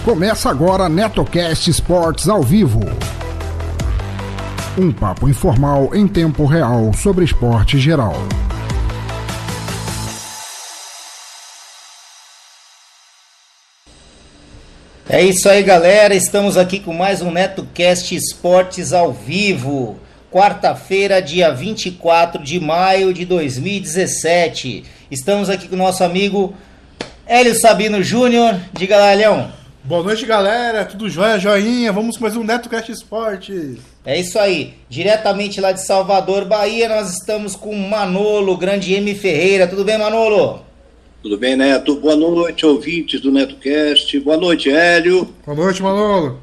Começa agora NetoCast Esportes ao vivo. Um papo informal em tempo real sobre esporte geral. É isso aí, galera. Estamos aqui com mais um NetoCast Esportes ao vivo. Quarta-feira, dia 24 de maio de 2017. Estamos aqui com o nosso amigo Hélio Sabino Júnior. Diga lá, Leão. Boa noite, galera. Tudo jóia, joinha? Vamos com mais um NetoCast Esportes. É isso aí. Diretamente lá de Salvador, Bahia, nós estamos com Manolo, grande M. Ferreira. Tudo bem, Manolo? Tudo bem, Neto? Boa noite, ouvintes do NetoCast. Boa noite, Hélio. Boa noite, Manolo.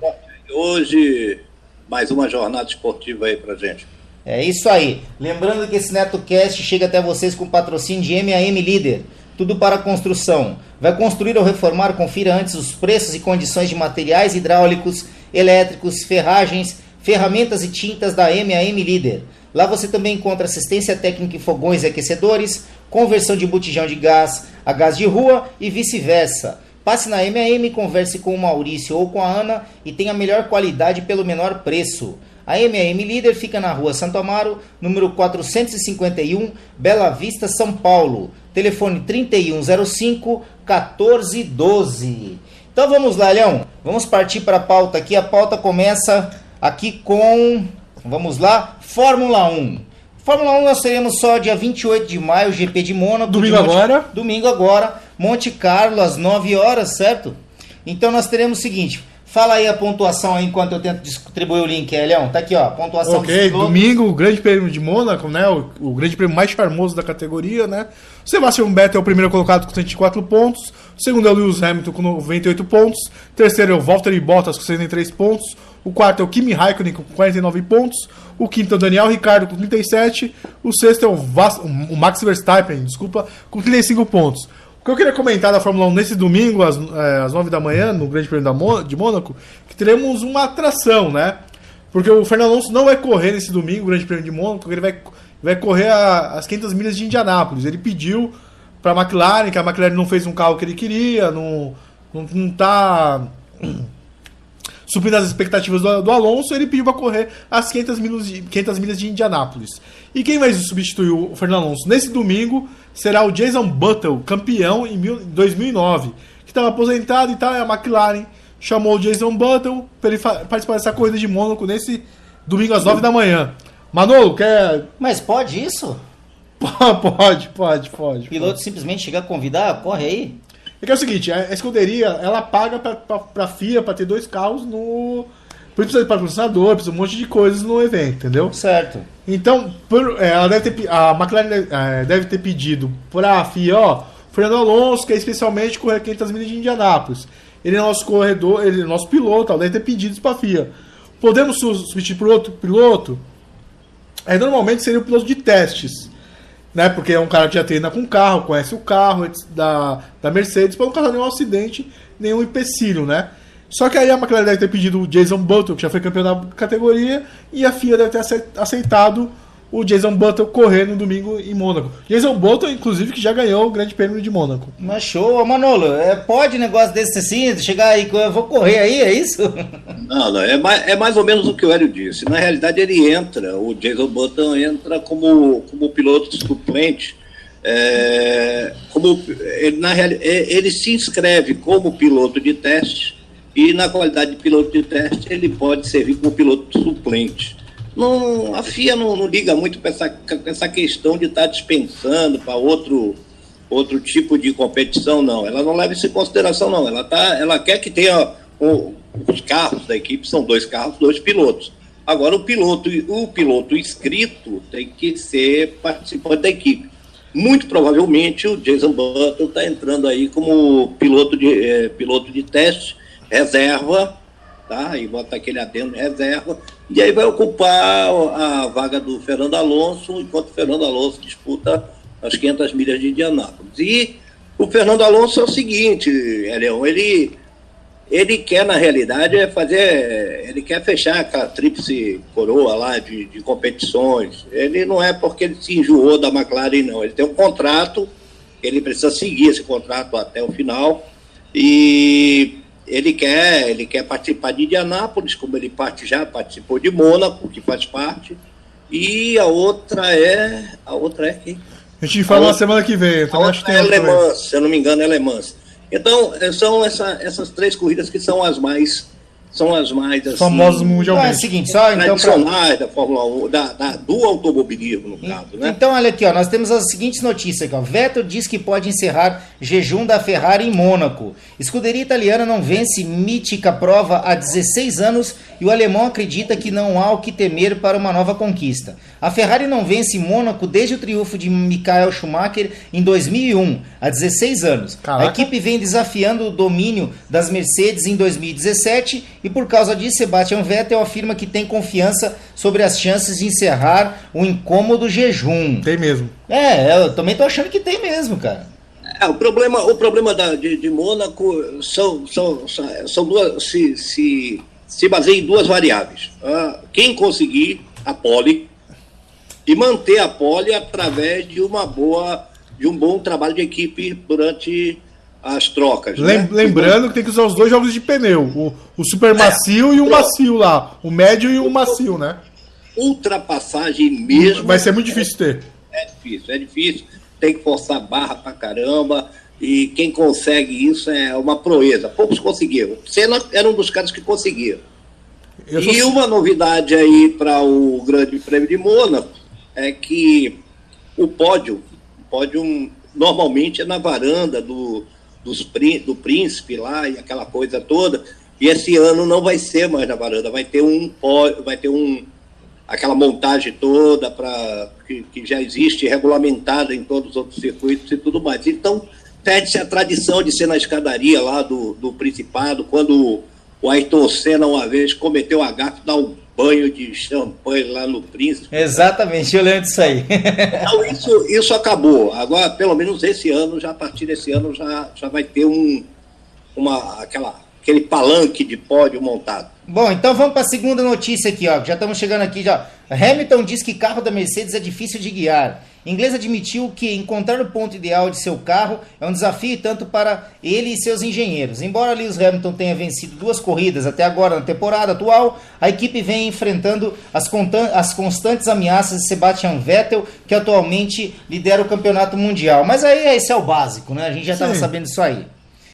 Hoje, mais uma jornada esportiva aí pra gente. É isso aí. Lembrando que esse NetoCast chega até vocês com patrocínio de M&M Líder. Tudo para construção. Vai construir ou reformar? Confira antes os preços e condições de materiais hidráulicos, elétricos, ferragens, ferramentas e tintas da M&M Líder. Lá você também encontra assistência técnica em fogões e aquecedores, conversão de botijão de gás a gás de rua e vice-versa. Passe na M&M, converse com o Maurício ou com a Ana e tenha a melhor qualidade pelo menor preço. A M&M Líder fica na rua Santo Amaro, número 451, Bela Vista, São Paulo. Telefone 3105-1412. Então vamos lá, Leão. Vamos partir para a pauta aqui. A pauta começa aqui com, vamos lá, Fórmula 1. Fórmula 1 nós teremos só dia 28 de maio, GP de Mônaco. Domingo agora. Domingo agora, Monte Carlo, às 9 horas, certo? Então nós teremos o seguinte... Fala aí a pontuação aí enquanto eu tento distribuir o link, Leão. Tá aqui, ó, pontuação dos pilotos. Domingo, o Grande Prêmio de Mônaco, né? O Grande Prêmio mais charmoso da categoria, né? O Sebastian Vettel é o primeiro colocado com 104 pontos. O segundo é o Lewis Hamilton com 98 pontos. O terceiro é o Valtteri Bottas com 63 pontos. O quarto é o Kimi Raikkonen com 49 pontos. O quinto é o Daniel Ricciardo com 37. O sexto é o Max Verstappen, com 35 pontos. O que eu queria comentar da Fórmula 1 nesse domingo, às 9 da manhã, no Grande Prêmio de Mônaco, que teremos uma atração, né? Porque o Fernando Alonso não vai correr nesse domingo, o Grande Prêmio de Mônaco, ele vai correr as 500 milhas de Indianápolis. Ele pediu para a McLaren, que a McLaren não fez um carro que ele queria, não está suprindo as expectativas do Alonso, ele pediu para correr as 500 milhas de Indianápolis. E quem vai substituir o Fernando Alonso nesse domingo será o Jason Button, campeão em 2009, que estava aposentado e tal, e a McLaren chamou o Jason Button para ele participar dessa corrida de Mônaco nesse domingo às 9 da manhã. Manolo, quer... Mas pode isso? Pode. O piloto simplesmente chegar a convidar, corre aí? É que é o seguinte, a escuderia, ela paga pra FIA para ter 2 carros no... Precisa de patrocinador, precisa de um monte de coisas no evento, entendeu? Certo. Então, a McLaren deve ter pedido para a FIA, o Fernando Alonso quer especialmente correr 500 milhas de Indianápolis. Ele é nosso corredor, ele é nosso piloto, deve ter pedido para a FIA. Podemos substituir por outro piloto? Normalmente seria o piloto de testes, né? Porque é um cara que já treina com o carro, conhece o carro da Mercedes, para não causar nenhum acidente, nenhum empecilho, né? Só que aí a McLaren deve ter pedido o Jason Button, que já foi campeão da categoria, e a FIA deve ter aceitado o Jason Button correr no domingo em Mônaco. Jason Button, inclusive, que já ganhou o Grande Prêmio de Mônaco. Mas show, Manolo, pode negócio desse assim, chegar aí, eu vou correr aí, é isso? Não, é mais ou menos o que o Hélio disse. Na realidade, o Jason Button entra como piloto suplente. Ele se inscreve como piloto de teste, e na qualidade de piloto de teste ele pode servir como piloto suplente. A FIA não liga muito para essa questão de estar dispensando para outro tipo de competição, não. Ela não leva isso em consideração, não. Ela quer que tenha os carros da equipe, são 2 carros, 2 pilotos. Agora o piloto inscrito tem que ser participante da equipe. Muito provavelmente o Jason Button está entrando aí como piloto de teste, reserva, tá? E bota aquele adendo reserva, e aí vai ocupar a vaga do Fernando Alonso, enquanto o Fernando Alonso disputa as 500 milhas de Indianápolis. E o Fernando Alonso é o seguinte, Leão, ele quer, na realidade, ele quer fechar aquela tríplice coroa lá de competições. Ele não é porque ele se enjoou da McLaren, não. Ele tem um contrato, ele precisa seguir esse contrato até o final, e ele quer participar de Indianápolis, como ele já participou de Mônaco, que faz parte, e a outra é quem? A gente fala na semana que vem. A outra é Le Mans, se eu não me engano, é Le Mans. Então, são essas 3 corridas que são as mais assim, famosas mundialmente. É o seguinte, só então tradicionais da Fórmula 1, do automobilismo, no caso, né? Então, olha aqui, ó, nós temos as seguintes notícias aqui, ó. Vettel diz que pode encerrar jejum da Ferrari em Mônaco. Escuderia italiana não vence mítica prova há 16 anos e o alemão acredita que não há o que temer para uma nova conquista. A Ferrari não vence Mônaco desde o triunfo de Michael Schumacher em 2001, há 16 anos. Caraca. A equipe vem desafiando o domínio das Mercedes em 2017 e por causa disso, Sebastian Vettel afirma que tem confiança sobre as chances de encerrar um incômodo jejum. Tem mesmo. Eu também tô achando que tem mesmo, cara. O problema de Mônaco são duas, se baseia em 2 variáveis. Quem conseguir a pole e manter a pole através de um bom trabalho de equipe durante as trocas. Lembrando que tem que usar os 2 jogos de pneu, o super macio e o macio lá, o médio e o macio, né? Ultrapassagem mesmo. Vai ser muito difícil ter. É difícil, tem que forçar barra pra caramba, e quem consegue isso é uma proeza. Poucos conseguiram. Senna era um dos caras que conseguiram. Uma novidade aí para o Grande Prêmio de Mônaco é que o pódio normalmente é na varanda do príncipe lá e aquela coisa toda, e esse ano não vai ser mais na varanda, vai ter aquela montagem toda que já existe regulamentada em todos os outros circuitos e tudo mais. Então perde-se a tradição de ser na escadaria lá do Principado, quando o Ayrton Senna uma vez cometeu a gafe de dar um banho de champanhe lá no Príncipe. Exatamente, eu lembro disso aí. Então isso acabou. Agora, pelo menos esse ano, a partir desse ano, já vai ter aquele palanque de pódio montado. Bom, então vamos para a segunda notícia aqui, ó. Já estamos chegando aqui já. Hamilton diz que carro da Mercedes é difícil de guiar. Inglês admitiu que encontrar o ponto ideal de seu carro é um desafio tanto para ele e seus engenheiros. Embora Lewis Hamilton tenha vencido 2 corridas até agora na temporada atual, a equipe vem enfrentando as constantes ameaças de Sebastian Vettel, que atualmente lidera o campeonato mundial. Mas aí esse é o básico, né? A gente já estava sabendo disso aí.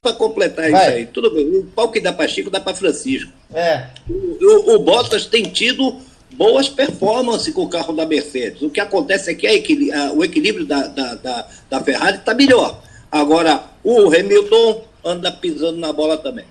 Para completar isso aí, tudo bem. O pau que dá para Chico, dá para Francisco. É. O Bottas tem tido boas performances com o carro da Mercedes. O que acontece é que o equilíbrio da Ferrari está melhor. Agora, o Hamilton anda pisando na bola também.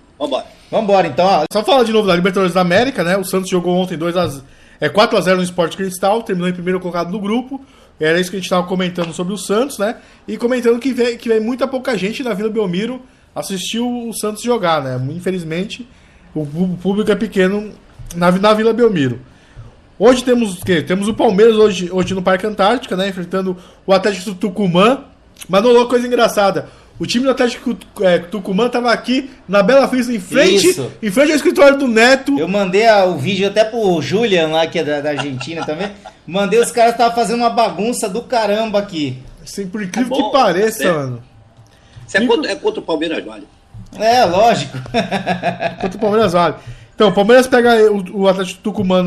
Vambora Então, ó. Só falar de novo da Libertadores da América, né? O Santos jogou ontem 4-0 no Sport Cristal, terminou em primeiro colocado no grupo. Era isso que a gente estava comentando sobre o Santos, né? E comentando que vem muita pouca gente na Vila Belmiro assistir o Santos jogar, né? Infelizmente, o público é pequeno na Vila Belmiro. Hoje temos o quê? Temos o Palmeiras hoje no Parque Antártica, né? Enfrentando o Atlético Tucumã. Mas não, coisa engraçada. O time do Atlético Tucumã estava aqui na Bela Vista, em frente ao escritório do Neto. Eu mandei o vídeo até pro Julian lá, que é da Argentina também. Mandei, os caras estavam fazendo uma bagunça do caramba aqui. Assim, por incrível que pareça, mano. Isso é contra o Palmeiras, vale. É, lógico. Contra o Palmeiras, vale. Então, o Palmeiras pega o Atlético Tucumã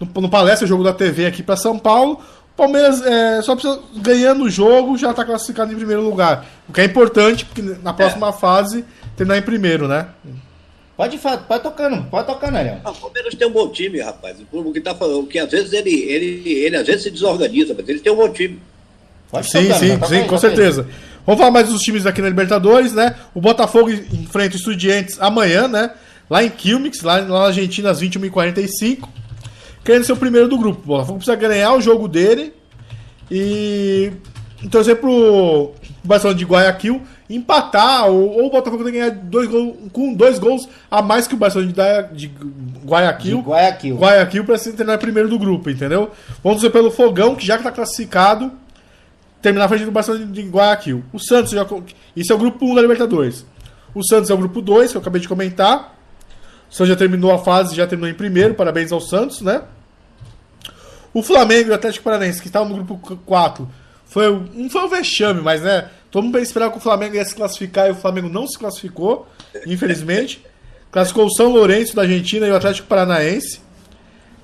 no Palestra, o jogo da TV aqui para São Paulo. O Palmeiras só precisa, ganhando o jogo, já está classificado em primeiro lugar. O que é importante, porque na próxima fase, terminar em primeiro, né? Pode tocar, né, O Palmeiras tem um bom time, rapaz. O que tá falando, que às vezes ele às vezes se desorganiza, mas ele tem um bom time. Sim, com certeza. Vamos falar mais dos times aqui na Libertadores, né? O Botafogo enfrenta o Estudiantes amanhã, né? Lá em Quilmes, lá na Argentina, às 21h45. Querendo ser o primeiro do grupo. O Botafogo precisa ganhar o jogo dele e torcer pro Barcelona de Guayaquil empatar, ou o Botafogo tem que ganhar 2 gols a mais que o Barcelona de Guayaquil. Guayaquil para se terminar primeiro do grupo, entendeu? Vamos torcer pelo Fogão, que já está classificado, terminar a frente do Barcelona de Guayaquil. O Santos, isso é o grupo 1 da Libertadores. O Santos é o grupo 2, que eu acabei de comentar. O Santos já terminou a fase, já terminou em primeiro, parabéns ao Santos, né? O Flamengo e o Atlético Paranaense, que estavam no grupo 4, não foi um vexame, mas né, Todo mundo esperava que o Flamengo ia se classificar e o Flamengo não se classificou, infelizmente. Classificou o São Lourenço da Argentina e o Atlético Paranaense.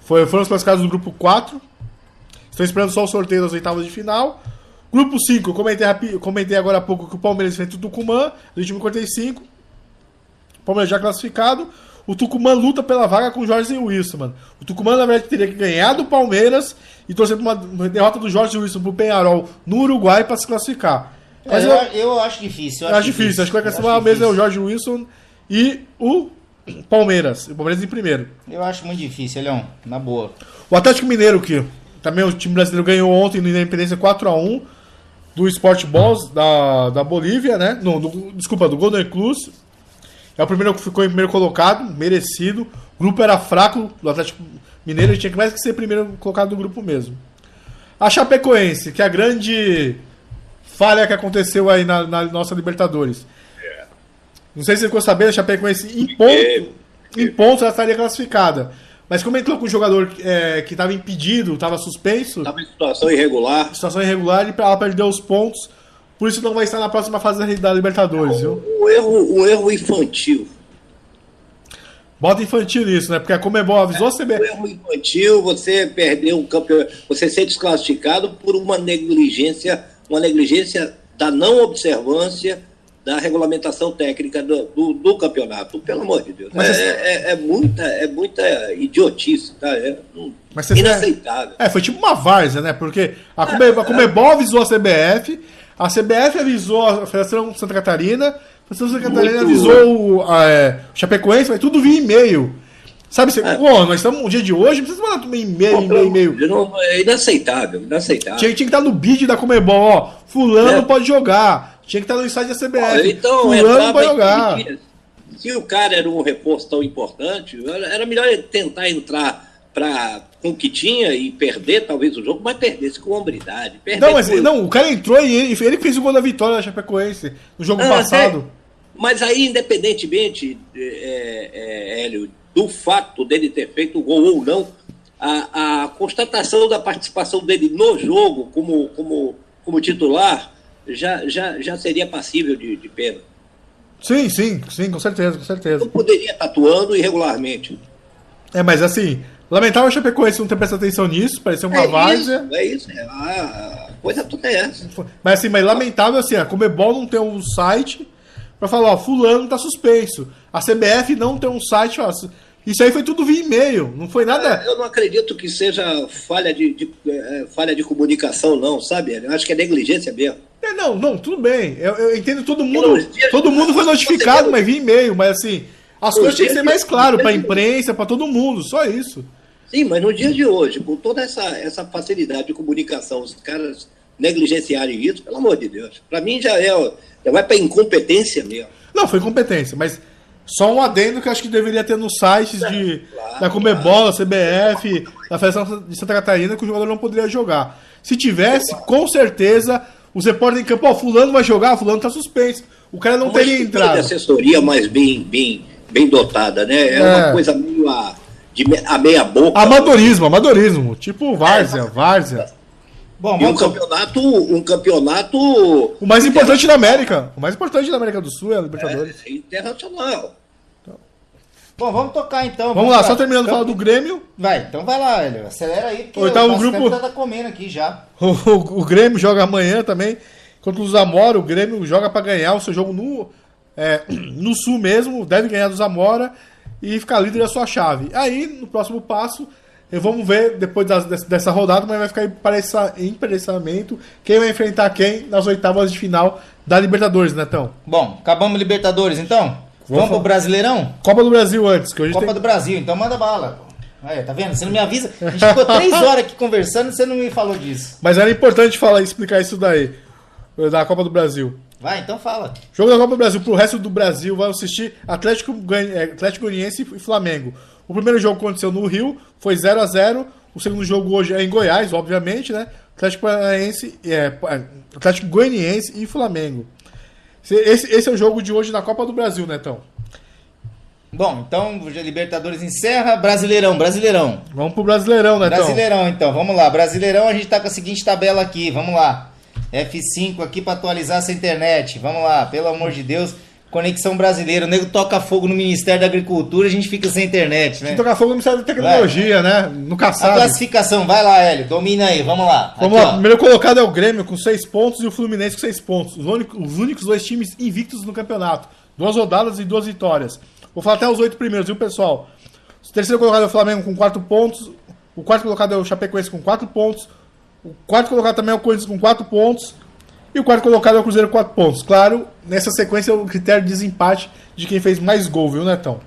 Foram os classificados do grupo 4. Estão esperando só o sorteio das oitavas de final. Grupo 5, comentei agora há pouco que o Palmeiras enfrenta o Tucumã, do time 45. O Palmeiras já classificado. O Tucumã luta pela vaga com o Jorge Wilson, mano. O Tucumã, na verdade, teria que ganhar do Palmeiras e torcer por uma derrota do Jorge Wilson pro Penharol no Uruguai para se classificar. Mas eu acho difícil. Acho difícil. Acho que vai classificar mesmo é o Jorge Wilson e o Palmeiras. O Palmeiras em primeiro. Eu acho muito difícil, Leão. Na boa. O Atlético Mineiro, que também o time brasileiro ganhou ontem no Independência 4-1 do Sport Boys da Bolívia, né? Desculpa, do Golden Cruz. É o primeiro que ficou em primeiro colocado, merecido. O grupo era fraco do Atlético Mineiro, ele tinha que mais que ser primeiro colocado do grupo mesmo. A Chapecoense, que é a grande falha que aconteceu aí na nossa Libertadores. Não sei se você ficou sabendo, a Chapecoense em pontos ela estaria classificada. Mas como entrou com um jogador que estava impedido, estava suspenso... Estava em situação irregular. Situação irregular e ela perdeu os pontos. Por isso não vai estar na próxima fase da Libertadores, viu? Um erro infantil. Bota infantil nisso, né? Porque a Conmebol avisou você... Um erro infantil, você perdeu um campeonato, você ser desclassificado por uma negligência da não observância da regulamentação técnica do campeonato. Pelo amor de Deus. Mas é muita idiotice, tá? Inaceitável. Foi tipo uma várzea, né? Porque a Conmebol avisou a CBF avisou a Federação Santa Catarina, a Federação Santa Catarina avisou o Chapecoense, vai tudo via e-mail. Sabe, nós estamos no dia de hoje, não precisa mandar e-mail. É inaceitável. Tinha que estar no bid da Conmebol, ó, fulano pode jogar. Tinha que estar no site da CBF. Então, fulano pode jogar. Se o cara era um reforço tão importante, era melhor tentar entrar com o que tinha e perder talvez o jogo, mas perdesse com hombridade. O cara entrou e ele fez o gol da vitória da Chapecoense no jogo passado. Mas aí, independentemente, Hélio, do fato dele ter feito o gol ou não, a constatação da participação dele no jogo como titular já seria passível de pena. Sim, com certeza. Não poderia estar atuando irregularmente. Mas assim, lamentável a Chapecoense não ter prestado atenção nisso, parecia uma várzea. É isso. A coisa toda é essa. Mas lamentável assim, a Conmebol não tem um site pra falar, ó, fulano tá suspenso. A CBF não tem um site, ó, isso aí foi tudo via e-mail, não foi nada... Eu não acredito que seja falha de comunicação, não, sabe? Eu acho que é negligência mesmo. Não, tudo bem. Eu entendo todo mundo foi notificado, mas via e-mail, mas assim, as coisas tinham que ser mais claro pra imprensa, pra todo mundo, só isso. Sim, mas no dia de hoje, com toda essa facilidade de comunicação, os caras negligenciarem isso, pelo amor de Deus, pra mim já vai pra incompetência mesmo. Não, foi competência, mas só um adendo que eu acho que deveria ter nos sites da Conmebol, da CBF, da Federação de Santa Catarina, que o jogador não poderia jogar. Se tivesse, com certeza, os repórteres em campo, fulano vai jogar, fulano tá suspenso. O cara não teria entrado. Uma assessoria mais bem dotada, né? Uma coisa meio a meia boca. Amadorismo. Tipo várzea. Bom, e um campeonato... O mais importante da América. O mais importante da América do Sul é a Libertadores. Internacional. Bom, vamos tocar então. Vamos lá, só terminando de falar do Grêmio. Vai, então vai lá, Hélio. Acelera aí, porque o grupo tá comendo aqui já. O Grêmio joga amanhã também contra o Zamora. O Grêmio joga pra ganhar o seu jogo no Sul mesmo. Deve ganhar do Zamora e ficar líder da sua chave. Aí, no próximo passo... Vamos ver, depois dessa rodada, mas vai ficar em emparelhamento quem vai enfrentar quem nas oitavas de final da Libertadores, Netão. Bom, acabamos Libertadores, então? Vamos pro Brasileirão? Copa do Brasil antes. Que hoje Copa do Brasil, então manda bala. Aí, tá vendo? Você não me avisa. A gente ficou 3 horas aqui conversando e você não me falou disso. Mas era importante explicar isso daí, da Copa do Brasil. Vai, então fala. Jogo da Copa do Brasil pro resto do Brasil, vai assistir Atlético Goianiense e Flamengo. O primeiro jogo aconteceu no Rio, foi 0-0. O segundo jogo hoje é em Goiás, obviamente, né? Atlético Goianiense e Flamengo. Esse é o jogo de hoje na Copa do Brasil, Netão. Bom, então Libertadores encerra. Brasileirão. Vamos pro Brasileirão, Netão. Brasileirão, então. Vamos lá. Brasileirão, a gente tá com a seguinte tabela aqui. Vamos lá. F5 aqui para atualizar essa internet. Vamos lá, pelo amor de Deus. Conexão brasileira. O nego toca fogo no Ministério da Agricultura, a gente fica sem internet, né? Se tocar fogo no Ministério da Tecnologia, né? Nunca A sabe. classificação, vai lá, Hélio. Domina aí, vamos lá. Vamos Aqui, lá, o primeiro colocado é o Grêmio com 6 pontos e o Fluminense com 6 pontos. Os únicos 2 times invictos no campeonato. 2 rodadas e 2 vitórias. Vou falar até os 8 primeiros, viu, pessoal? O terceiro colocado é o Flamengo com 4 pontos. O quarto colocado é o Chapecoense com 4 pontos. O quarto colocado também é o Corinthians com 4 pontos. E o quarto colocado é o Cruzeiro com 4 pontos. Claro, nessa sequência é o critério de desempate de quem fez mais gol, viu, Netão?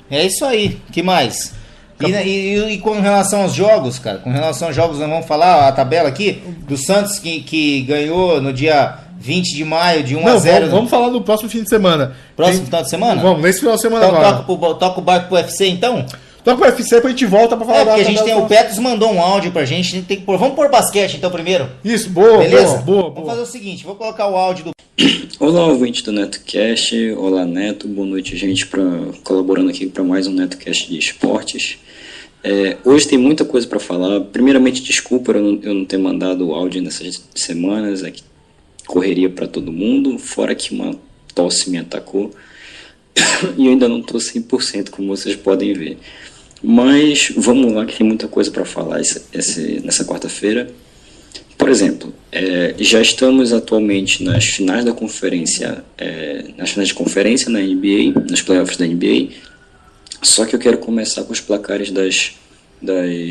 É isso aí. Que mais? E com relação aos jogos, cara? Com relação aos jogos, nós vamos falar a tabela aqui do Santos que ganhou no dia 20 de maio de 1 a 0. Vamos falar do próximo fim de semana. Próximo final de semana? Vamos, nesse final de semana então, agora. Toca o barco pro UFC, então? Toca o UFC, depois a gente volta pra falar porque a gente tem o Petros mandou um áudio pra gente, a gente tem que pôr. Vamos pôr basquete então primeiro? Isso, boa, beleza? Boa. Vamos fazer o seguinte, vou colocar o áudio do... Olá, ouvinte do NetoCast. Olá, Neto. Boa noite, gente, colaborando aqui para mais um NetoCast de esportes. Hoje tem muita coisa para falar. Primeiramente, desculpa eu não ter mandado o áudio nessas semanas. É que correria para todo mundo, fora que uma tosse me atacou. E eu ainda não estou 100%, como vocês podem ver. Mas vamos lá, que tem muita coisa para falar nessa quarta-feira. Por exemplo, já estamos atualmente nas finais da conferência, nas finais de conferência na NBA, nos playoffs da NBA, só que eu quero começar com os placares das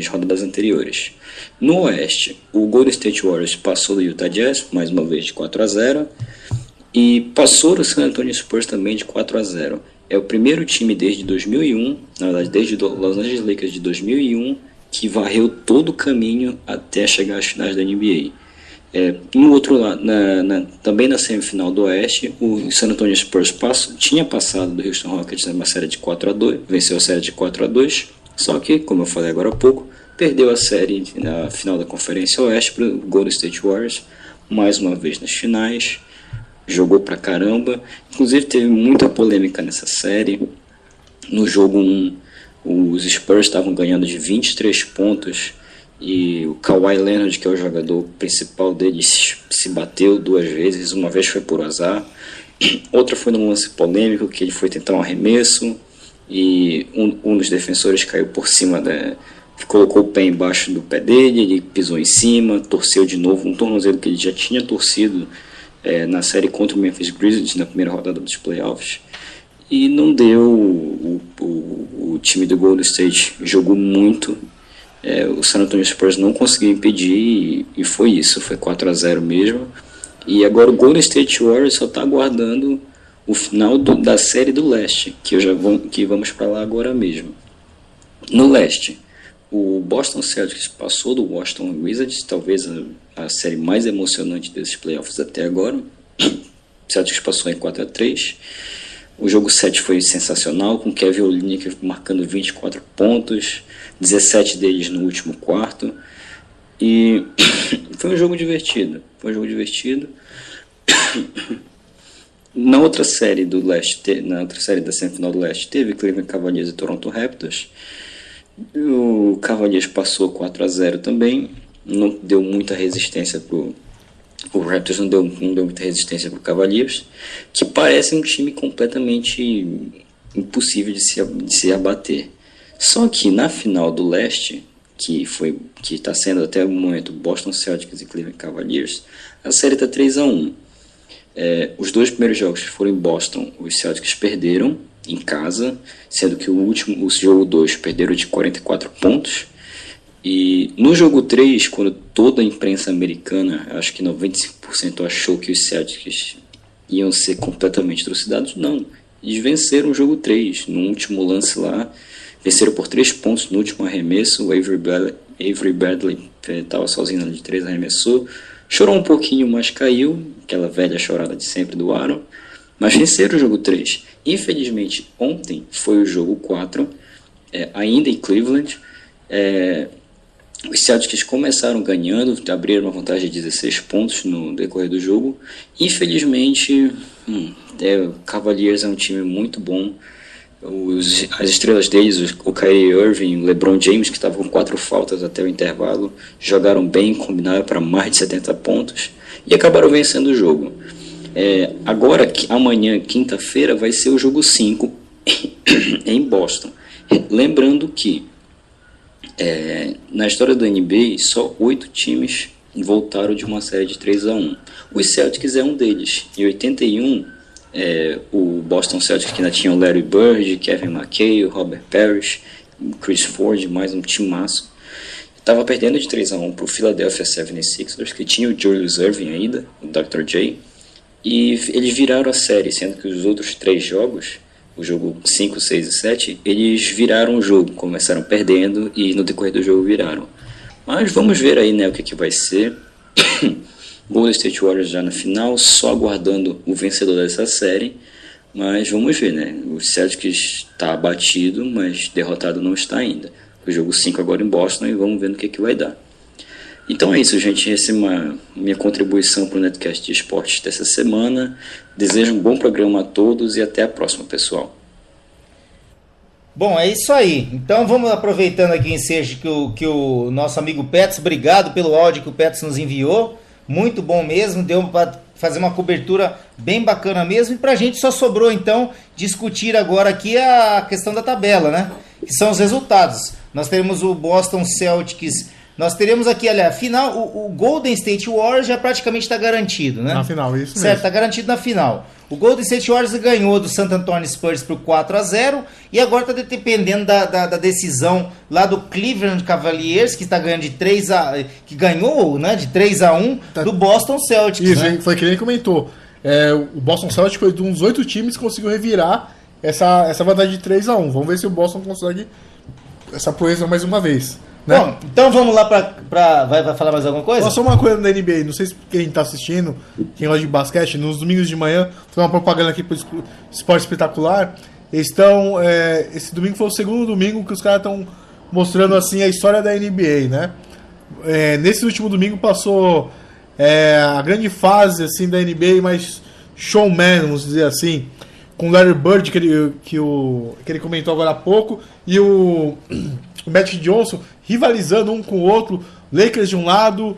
rodadas anteriores. No Oeste, o Golden State Warriors passou do Utah Jazz, mais uma vez de 4 a 0, e passou o San Antonio Spurs também de 4 a 0. É o primeiro time desde 2001, na verdade desde Los Angeles Lakers de 2001, que varreu todo o caminho até chegar às finais da NBA. No outro lado, também na semifinal do Oeste, o San Antonio Spurs tinha passado do Houston Rockets numa série de 4 a 2, venceu a série de 4 a 2, só que, como eu falei agora há pouco, perdeu a série na final da Conferência Oeste para o Golden State Warriors, mais uma vez nas finais, jogou pra caramba, inclusive teve muita polêmica nessa série. No jogo 1, os Spurs estavam ganhando de 23 pontos e o Kawhi Leonard, que é o jogador principal deles, se bateu 2 vezes. Uma vez foi por azar, outra foi num lance polêmico que ele foi tentar um arremesso e um dos defensores caiu por cima, colocou o pé embaixo do pé dele, ele pisou em cima, torceu de novo um tornozelo que ele já tinha torcido na série contra o Memphis Grizzlies na primeira rodada dos playoffs. E não deu, o time do Golden State jogou muito, o San Antonio Spurs não conseguiu impedir e foi isso, foi 4 a 0 mesmo. E agora o Golden State Warriors só está aguardando o final da série do Leste, que vamos para lá agora mesmo. No Leste, o Boston Celtics passou do Washington Wizards, talvez a série mais emocionante desses playoffs até agora. O Celtics passou em 4 a 3. O jogo 7 foi sensacional, com Kevin Olynyk marcando 24 pontos, 17 deles no último quarto. E foi um jogo divertido. Na outra série do Leste, na outra série da semifinal do Leste, teve Cleveland Cavaliers e Toronto Raptors. O Cavaliers passou 4 a 0 também, não deu muita resistência o Raptors não deu muita resistência para o Cavaliers, que parece um time completamente impossível de se abater. Só que na final do Leste, que está sendo até o momento Boston Celtics e Cleveland Cavaliers, a série está 3 a 1. Os 2 primeiros jogos que foram em Boston, os Celtics perderam em casa, sendo que o jogo 2 perderam de 44 pontos. E no jogo 3, quando toda a imprensa americana, acho que 95% achou que os Celtics iam ser completamente trucidados, não. Eles venceram o jogo 3, no último lance lá, venceram por 3 pontos no último arremesso. O Avery Bradley estava sozinho ali de 3, arremessou, chorou um pouquinho, mas caiu, aquela velha chorada de sempre do Aaron, mas venceram o jogo 3. Infelizmente, ontem foi o jogo 4, ainda em Cleveland. Os Celtics começaram ganhando, abriram uma vantagem de 16 pontos no decorrer do jogo. Infelizmente, o Cavaliers é um time muito bom. as estrelas deles, o Kyrie Irving, o LeBron James, que estavam com 4 faltas até o intervalo, jogaram bem, combinaram para mais de 70 pontos e acabaram vencendo o jogo. Agora, amanhã, quinta-feira, vai ser o jogo 5 em Boston. Lembrando que na história do NBA, só 8 times voltaram de uma série de 3-1. Os Celtics é um deles. Em 81, o Boston Celtics, que ainda tinha o Larry Bird, Kevin McHale, Robert Parrish, Chris Ford, mais um timaço, estava perdendo de 3-1 para o Philadelphia 76ers, que tinha o Julius Erving ainda, o Dr. J, e eles viraram a série, sendo que os outros 3 jogos, o jogo 5, 6 e 7, eles viraram o jogo, começaram perdendo e no decorrer do jogo viraram. Mas vamos ver aí, né, o que vai ser. Golden State Warriors já na final, só aguardando o vencedor dessa série, mas vamos ver, né? O Celtics está abatido, mas derrotado não está ainda. O jogo 5 agora em Boston e vamos ver no que vai dar. Então é isso, gente. Essa é minha contribuição para o Netcast de Esportes dessa semana. Desejo um bom programa a todos e até a próxima, pessoal. Bom, é isso aí. Então vamos aproveitando aqui o ensejo que o nosso amigo Petros, obrigado pelo áudio que o Petros nos enviou. Muito bom mesmo, deu para fazer uma cobertura bem bacana mesmo. E para a gente só sobrou então discutir agora aqui a questão da tabela, né? Que são os resultados. Nós teremos o Boston Celtics, nós teremos aqui, olha, final, o Golden State Warriors já praticamente está garantido, né? Na final, isso mesmo. Certo, está garantido na final. O Golden State Warriors ganhou do San Antonio Spurs por 4-0 e agora está dependendo da decisão lá do Cleveland Cavaliers, que está ganhando de 3-1, que ganhou, né, de 3-1 do Boston Celtics. Isso, né? Foi que nem comentou. O Boston Celtics foi de uns 8 times que conseguiu revirar essa vantagem de 3-1. Vamos ver se o Boston consegue essa proeza mais uma vez. Né? Bom, então vamos lá vai falar mais alguma coisa? Só uma coisa da NBA, não sei se quem tá assistindo, quem gosta de basquete, nos domingos de manhã, foi uma propaganda aqui pro Esporte Espetacular. Esse domingo foi o segundo domingo que os caras estão mostrando assim a história da NBA, né? Nesse último domingo passou a grande fase assim da NBA, mais showman, vamos dizer assim, com o Larry Bird, que ele comentou agora há pouco, e o Magic Johnson rivalizando um com o outro, Lakers de um lado,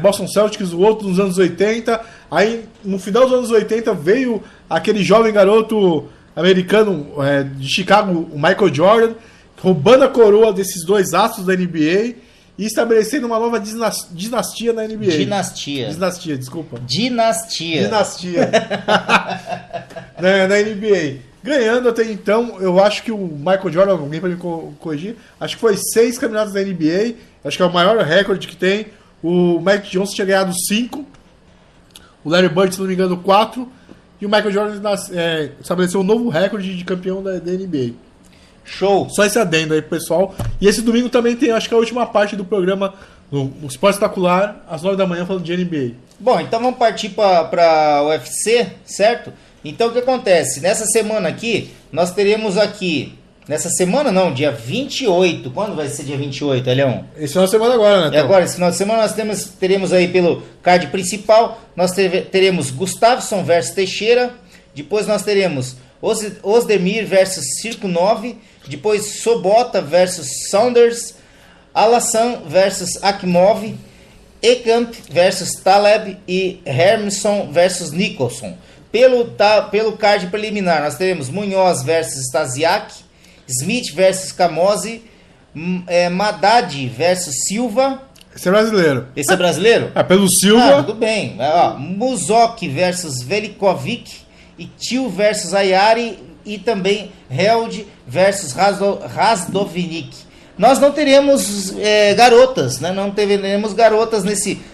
Boston Celtics do outro, nos anos 80. Aí, no final dos anos 80, veio aquele jovem garoto americano de Chicago, o Michael Jordan, roubando a coroa desses 2 astros da NBA e estabelecendo uma nova dinastia na NBA. Dinastia, desculpa. Dinastia. Na NBA. Ganhando até então, eu acho que o Michael Jordan, alguém para me corrigir, acho que foi 6 campeonatos da NBA, acho que é o maior recorde que tem. O Magic Johnson tinha ganhado 5, o Larry Bird, se não me engano, 4, e o Michael Jordan estabeleceu um novo recorde de campeão da NBA. Show! Só esse adendo aí, pessoal. E esse domingo também tem, acho que a última parte do programa no Esporte Espetacular, às 9 da manhã, falando de NBA. Bom, então vamos partir para o UFC, certo? Então o que acontece? Nessa semana aqui, nós teremos aqui... Nessa semana não, dia 28. Quando vai ser dia 28, Leão? Esse final de semana agora, né? Agora, esse final de semana nós teremos aí pelo card principal, nós teremos Gustafsson versus Teixeira, depois nós teremos Ozdemir versus Circo 9, depois Sobota versus Saunders, Alassan versus Akimov, Ekamp versus Taleb e Hermanson versus Nicholson. Pelo card preliminar, nós teremos Munhoz versus Stasiak, Smith versus Camozzi, Madad versus Silva. Esse é brasileiro. Esse é brasileiro? Pelo Silva. Tudo bem. Muzok versus Velikovic, e Til versus Ayari, e também Held versus Razdovnik. Nós não teremos garotas, né? Não teremos garotas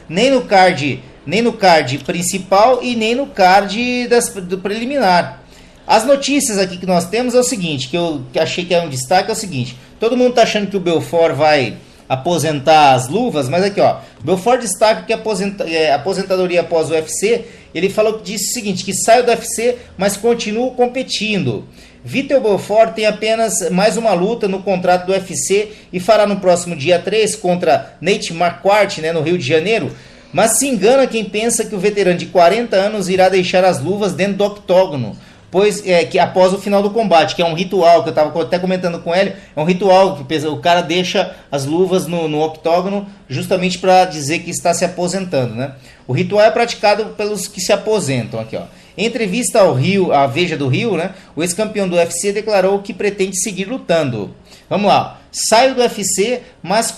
nem no card principal e nem no card do preliminar. As notícias aqui que nós temos é o seguinte, que eu achei que é um destaque, é o seguinte: todo mundo está achando que o Belfort vai aposentar as luvas, mas aqui, ó, Belfort destaca que aposentadoria após o UFC. Ele disse o seguinte, que saiu do UFC, mas continua competindo. Vitor Belfort tem apenas mais uma luta no contrato do UFC e fará no próximo dia 3 contra Nate Marquardt, né, no Rio de Janeiro. Mas se engana quem pensa que o veterano de 40 anos irá deixar as luvas dentro do octógono. pois que após o final do combate, que é um ritual, que eu estava até comentando com ele, é um ritual que o cara deixa as luvas no octógono justamente para dizer que está se aposentando, né? O ritual é praticado pelos que se aposentam, aqui ó. Em entrevista ao Rio, à Veja do Rio, né, o ex-campeão do UFC declarou que pretende seguir lutando. Vamos lá. Saio do UFC, mas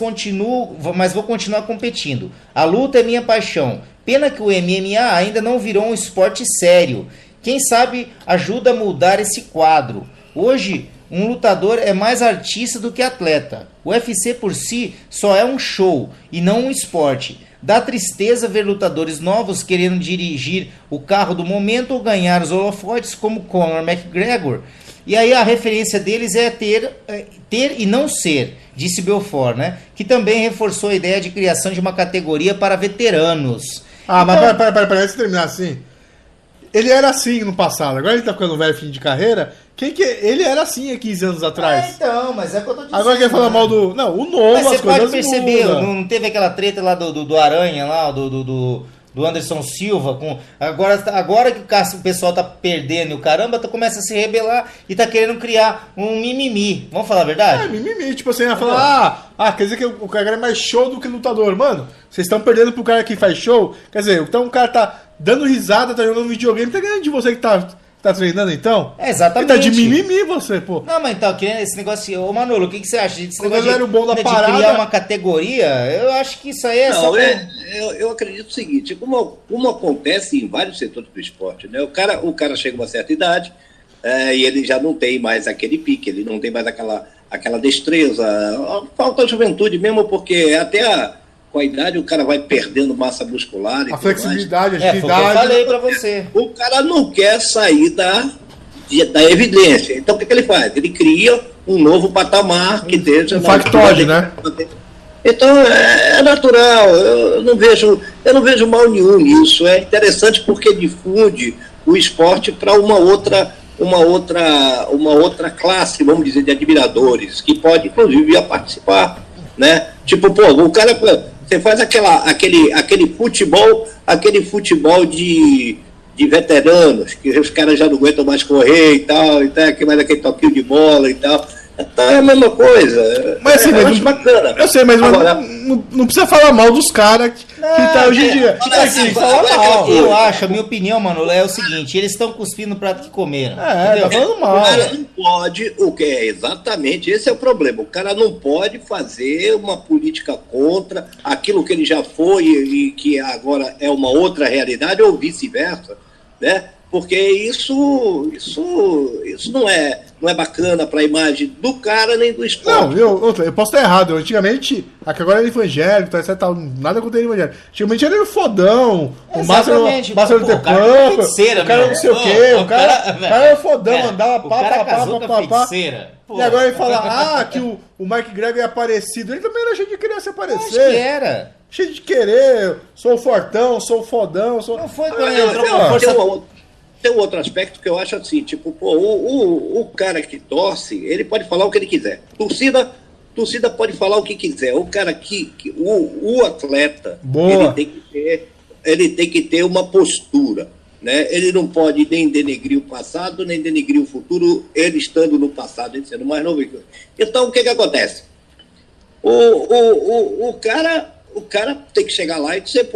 vou continuar competindo. A luta é minha paixão. Pena que o MMA ainda não virou um esporte sério. Quem sabe ajuda a mudar esse quadro. Hoje, um lutador é mais artista do que atleta. O UFC por si só é um show e não um esporte. Dá tristeza ver lutadores novos querendo dirigir o carro do momento ou ganhar os holofotes como Conor McGregor. E aí a referência deles é ter e não ser, disse Belfort, né? Que também reforçou a ideia de criação de uma categoria para veteranos. Ah, então... mas peraí, antes de terminar assim. Ele era assim no passado, agora ele tá ficando velho, fim de carreira. Ele era assim há 15 anos atrás. Então, mas é o que eu tô dizendo. Agora quer falar mal do... Não, o novo, mas as você pode coisas perceber, mudam. não teve aquela treta lá do Aranha, lá, do Anderson Silva, agora que o pessoal tá perdendo e o caramba começa a se rebelar e tá querendo criar um mimimi. Vamos falar a verdade? Mimimi, tipo assim, falar, quer dizer que o cara é mais show do que lutador. Mano, vocês estão perdendo pro cara que faz show? Quer dizer, então o cara tá dando risada, tá jogando videogame, tá ganhando de você que tá treinando então? É, exatamente. Ele tá de mimimi você, pô. Não, mas então, querendo esse negócio... Ô, Manolo, o que você acha desse negócio era o bom da de parada... criar uma categoria? Eu acho que isso aí é não, só... eu acredito o seguinte, como acontece em vários setores do esporte, né? O cara chega a uma certa idade e ele já não tem mais aquele pique, ele não tem mais aquela destreza, falta juventude mesmo, porque até com a idade o cara vai perdendo massa muscular. A flexibilidade, a agilidade. Foi o que eu falei pra você. O cara não quer sair da evidência. Então o que ele faz? Ele cria um novo patamar que esteja... Um factoide, né? Então é natural, eu não vejo mal nenhum nisso. É interessante porque difunde o esporte para uma outra classe, vamos dizer, de admiradores, que pode inclusive vir a participar, né? Tipo, o cara, você faz aquele futebol de veteranos, que os caras já não aguentam mais correr e tal, mais aquele toquinho de bola e tal. Então é a mesma coisa. Mas assim, eu acho bacana. Eu sei, mas agora, não precisa falar mal dos caras que tá hoje em dia. Eu acho, a minha opinião, mano, é o seguinte: eles estão cuspindo no prato que comeram. Tá falando mal. O cara não pode, exatamente esse é o problema. O cara não pode fazer uma política contra aquilo que ele já foi e que agora é uma outra realidade, ou vice-versa, né? Porque isso não é bacana para a imagem do cara nem do esporte. Não, eu posso estar errado. Antigamente, agora ele é evangélico, tal, nada contra ele evangélico. Antigamente ele era o fodão, o Márcio do Tecampo, o cara não sei o quê, o cara era fodão, andava pá. E agora ele fala, que o Mike Gregor é aparecido. Ele também era cheio de querer se aparecer. Acho que era. Cheio de querer, sou fortão, sou fodão. Não foi quando ele entrou com força... Tem um outro aspecto que eu acho assim, tipo, o cara que torce, ele pode falar o que ele quiser. Torcida pode falar o que quiser. O cara o atleta, ele tem que ter uma postura, né? Ele não pode nem denegrir o passado, nem denegrir o futuro, ele estando no passado, ele sendo mais novo. Então, o que acontece? O cara tem que chegar lá e dizer,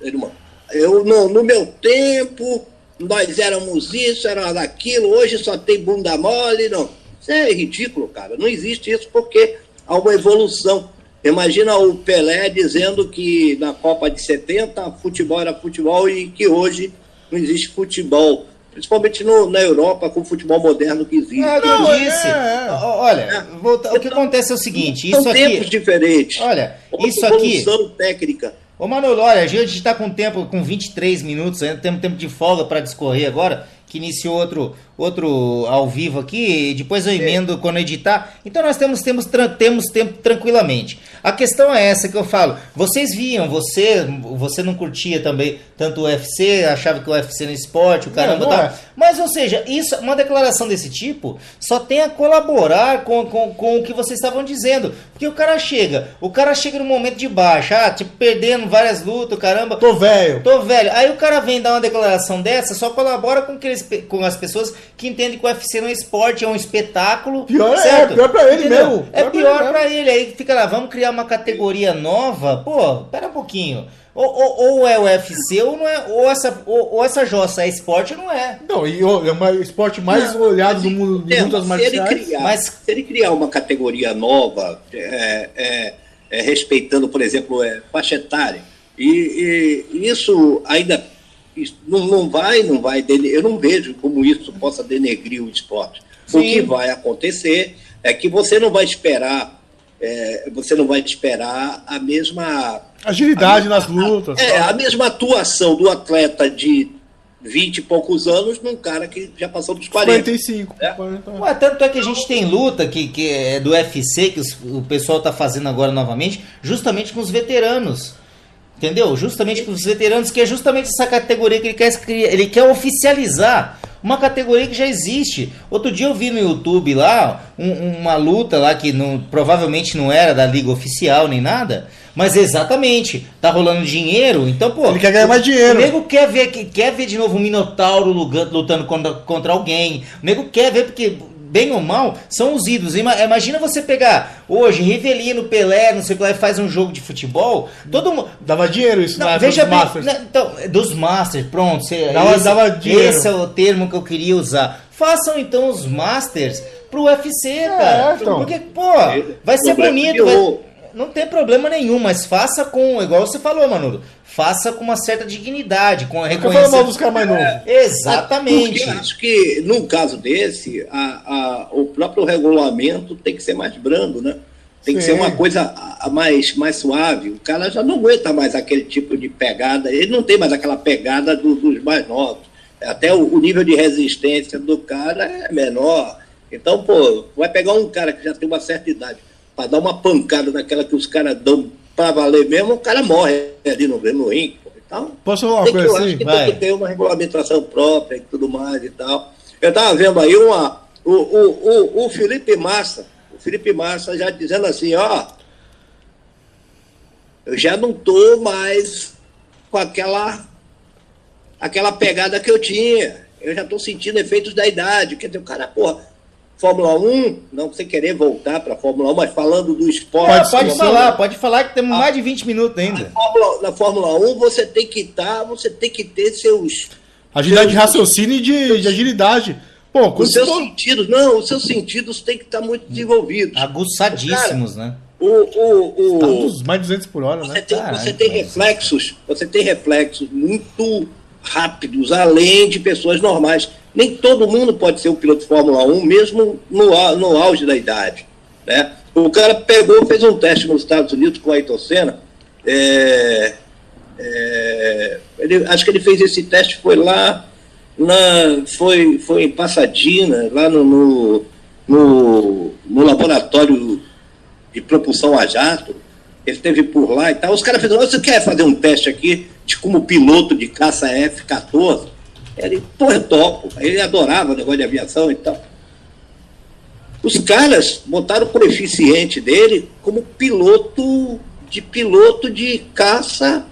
irmão, no meu tempo, nós éramos isso, era daquilo, hoje só tem bunda mole, não. Isso é ridículo, cara. Não existe isso porque há uma evolução. Imagina o Pelé dizendo que na Copa de 70 futebol era futebol e que hoje não existe futebol. Principalmente na Europa, com o futebol moderno que existe. Olha, o que acontece é o seguinte, são tempos diferentes. Olha, isso aqui... Evolução técnica. Ô Manolo, olha, a gente está com 23 minutos, ainda temos tempo de folga para discorrer agora, que iniciou outro ao vivo aqui, e depois eu emendo quando editar. Então nós temos tempo tranquilamente. A questão é essa que eu falo. Vocês viam, você não curtia também tanto o UFC, achava que o UFC no esporte, o caramba tal. Mas, ou seja, uma declaração desse tipo só tem a colaborar com o que vocês estavam dizendo. Porque o cara chega num momento de baixa, perdendo várias lutas, caramba. Tô velho. Aí o cara vem dar uma declaração dessa, só colabora com que ele com as pessoas que entendem que o UFC não é esporte, é um espetáculo. Pior pra ele mesmo. É pior pra ele. Aí fica lá, vamos criar uma categoria nova. Pô, pera um pouquinho. Ou é o UFC ou não é, ou essa jossa é esporte ou não é. Não, e é o esporte mais olhado do mundo das marciais. Se ele criar uma categoria nova, respeitando, por exemplo, faixa etária, e isso ainda não vai eu não vejo como isso possa denegrir o esporte. Sim. O que vai acontecer é que você não vai esperar a mesma agilidade nas lutas. A mesma atuação do atleta de 20 e poucos anos num cara que já passou dos 40. 45. Né? Ué, tanto é que a gente tem luta que é do UFC, que o pessoal tá fazendo agora novamente, justamente com os veteranos. Entendeu? Justamente com os veteranos, que é justamente essa categoria que ele quer oficializar. Uma categoria que já existe. Outro dia eu vi no YouTube lá uma luta lá que provavelmente não era da liga oficial nem nada, mas exatamente, tá rolando dinheiro, então pô... Ele quer ganhar mais dinheiro. O nego quer ver de novo um Minotauro lutando contra alguém. O nego quer ver porque... bem ou mal, são os ídolos. Imagina você pegar hoje, Rivelino, Pelé, não sei o que lá, e faz um jogo de futebol. Todo mundo. Dava dinheiro isso, não, né? Veja dos bem, Masters. Então, dos Masters, pronto. Dava dinheiro. Esse é o termo que eu queria usar. Façam então os Masters pro UFC, cara. Então. Porque, pô, vai ser bonito. Não tem problema nenhum, mas faça igual você falou, Manolo, faça com uma certa dignidade, com a reconhecimento. Mal dos caras mais novos. Exatamente. Porque eu acho que, num caso desse, o próprio regulamento tem que ser mais brando, né? Tem que ser uma coisa mais suave. O cara já não aguenta mais aquele tipo de pegada, ele não tem mais aquela pegada dos mais novos. Até o nível de resistência do cara é menor. Então, pô, vai pegar um cara que já tem uma certa idade, para dar uma pancada daquela que os caras dão para valer mesmo, o cara morre ali no ringue. Então, posso falar uma coisa assim? Acho que tem que ter uma regulamentação própria e tudo mais e tal. Eu estava vendo aí o Felipe Massa já dizendo assim, ó, eu já não tô mais com aquela pegada que eu tinha. Eu já tô sentindo efeitos da idade. Quer dizer, o cara, porra, Fórmula 1, não você querer voltar para a Fórmula 1, mas falando do esporte... Pode falar que temos mais de 20 minutos ainda. Na Fórmula 1 você tem que ter seus... Agilidade de raciocínio e de agilidade. Pô, os seus sentidos têm que estar muito desenvolvidos. Aguçadíssimos, né? Mais de 200 por hora, né? Você tem reflexos muito rápidos, além de pessoas normais. Nem todo mundo pode ser um piloto de Fórmula 1, mesmo no auge da idade, né? O cara fez um teste nos Estados Unidos com o Ayrton Senna. Acho que ele fez esse teste, foi lá, foi em Pasadena, lá no laboratório de propulsão a jato. Ele esteve por lá e tal. Os caras fizeram, você quer fazer um teste aqui de como piloto de caça F-14? Ele, pô, eu topo. Ele adorava o negócio de aviação e tal. Os caras botaram o coeficiente dele como piloto de caça